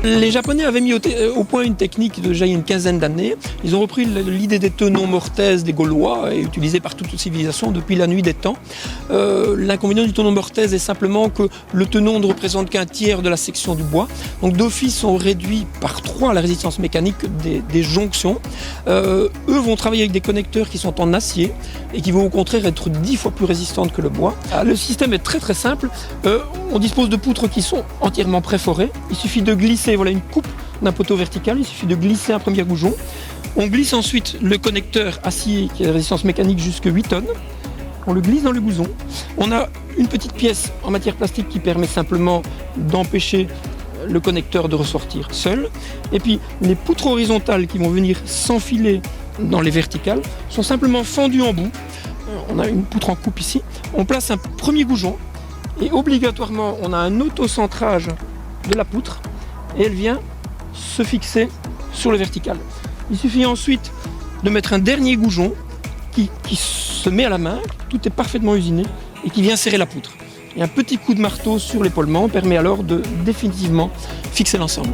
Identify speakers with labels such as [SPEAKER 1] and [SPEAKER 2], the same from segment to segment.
[SPEAKER 1] Les Japonais avaient mis au point une technique déjà il y a une quinzaine d'années. Ils ont repris l'idée des tenons mortaise des Gaulois et utilisée par toute civilisation depuis la nuit des temps. L'inconvénient du tenon mortaise est simplement que le tenon ne représente qu'un tiers de la section du bois. Donc d'office, on réduit par 3 la résistance mécanique des jonctions. Eux vont travailler avec des connecteurs qui sont en acier et qui vont au contraire être 10 fois plus résistantes que le bois. Le système est très très simple. On dispose de poutres qui sont entièrement préforées. Il suffit de glisser une coupe d'un poteau vertical, il suffit de glisser un premier goujon. On glisse ensuite le connecteur acier qui a la résistance mécanique jusqu'à 8 tonnes. On le glisse dans le goujon. On a une petite pièce en matière plastique qui permet simplement d'empêcher le connecteur de ressortir seul. Et puis les poutres horizontales qui vont venir s'enfiler dans les verticales sont simplement fendues en bout. On a une poutre en coupe ici. On place un premier goujon et obligatoirement on a un autocentrage de la poutre et elle vient se fixer sur le vertical. Il suffit ensuite de mettre un dernier goujon qui se met à la main, tout est parfaitement usiné et qui vient serrer la poutre. Et un petit coup de marteau sur l'épaulement permet alors de définitivement fixer l'ensemble.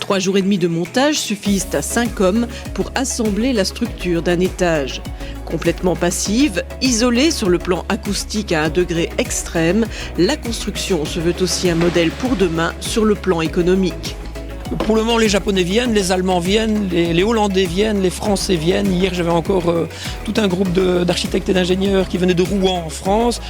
[SPEAKER 2] Trois jours et demi de montage suffisent à 5 hommes pour assembler la structure d'un étage. Complètement passive, isolée sur le plan acoustique à un degré extrême, la construction se veut aussi un modèle pour demain sur le plan économique.
[SPEAKER 1] Pour le moment, les Japonais viennent, les Allemands viennent, les Hollandais viennent, les Français viennent. Hier, j'avais encore tout un groupe d'architectes et d'ingénieurs qui venaient de Rouen en France.